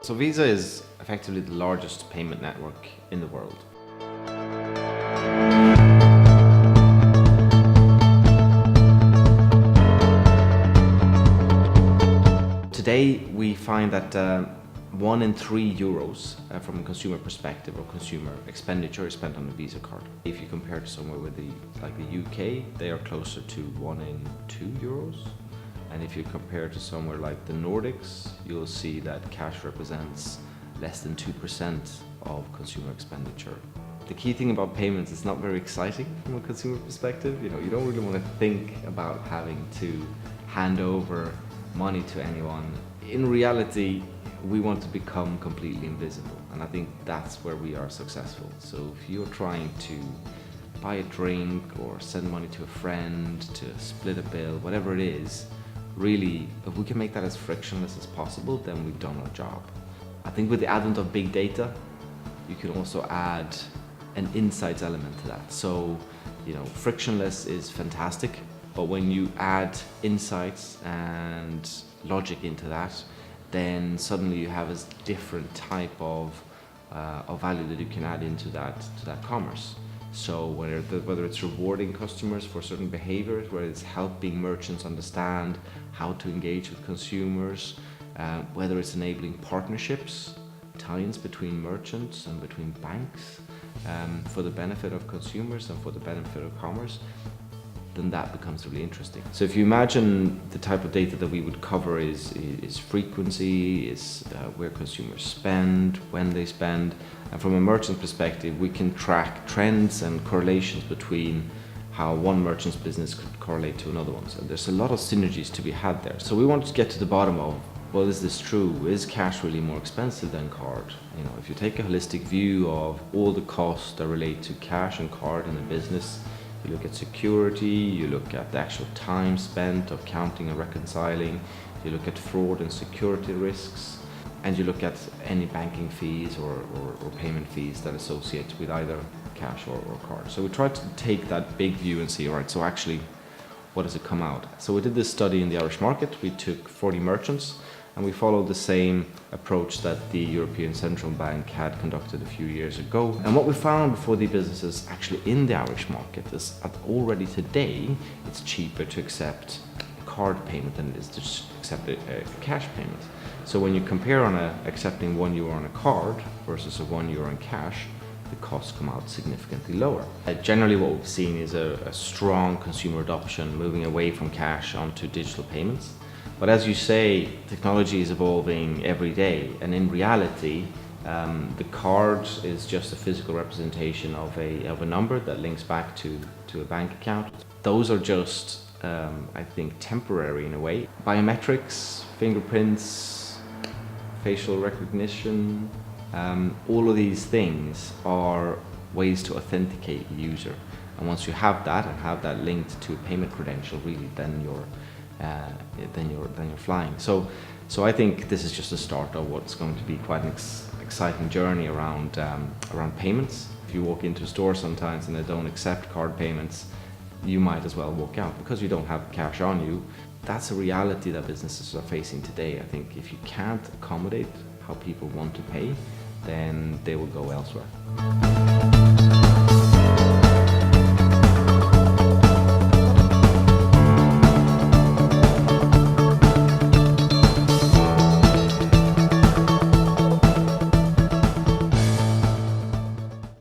So Visa is effectively the largest payment network in the world. Today we find that 1 in 3 euros from a consumer perspective or consumer expenditure is spent on a Visa card. If you compare to somewhere with like the UK, they are closer to 1 in 2 euros. And if you compare to somewhere like the Nordics, you'll see that cash represents less than 2% of consumer expenditure. The key thing about payments is not very exciting from a consumer perspective. You don't really want to think about having to hand over money to anyone. In reality, we want to become completely invisible, and I think that's where we are successful. So if you're trying to buy a drink or send money to a friend, to split a bill, whatever it is, really, if we can make that as frictionless as possible, then we've done our job. I think with the advent of big data, you can also add an insights element to that. So, frictionless is fantastic, but when you add insights and logic into that, then suddenly you have a different type of value that you can add into that commerce. So whether it's rewarding customers for certain behaviors, whether it's helping merchants understand how to engage with consumers, whether it's enabling partnerships, tie-ins between merchants and between banks for the benefit of consumers and for the benefit of commerce, then that becomes really interesting. So if you imagine the type of data that we would cover is frequency, is where consumers spend, when they spend. And from a merchant perspective, we can track trends and correlations between how one merchant's business could correlate to another one. So there's a lot of synergies to be had there. So we wanted to get to the bottom of, well, is this true? Is cash really more expensive than card? If you take a holistic view of all the costs that relate to cash and card in a business, you look at security, you look at the actual time spent of counting and reconciling, you look at fraud and security risks, and you look at any banking fees or payment fees that associate with either cash or card. So we tried to take that big view and see, all right, so actually, what does it come out? So we did this study in the Irish market. We took 40 merchants, and we followed the same approach that the European Central Bank had conducted a few years ago. And what we found for the businesses actually in the Irish market is that already today, it's cheaper to accept a card payment than it is to accept a cash payment. So when you compare on accepting €1 on a card versus a €1 in cash, the costs come out significantly lower. Generally what we've seen is a strong consumer adoption moving away from cash onto digital payments. But as you say, technology is evolving every day, and in reality, the card is just a physical representation of a number that links back to a bank account. Those are just, I think, temporary in a way. Biometrics, fingerprints, facial recognition, all of these things are ways to authenticate the user. And once you have that and have that linked to a payment credential, really, then you're flying. So I think this is just the start of what's going to be quite an exciting journey around payments. If you walk into a store sometimes and they don't accept card payments, you might as well walk out because you don't have cash on you. That's a reality that businesses are facing today. I think if you can't accommodate how people want to pay, then they will go elsewhere.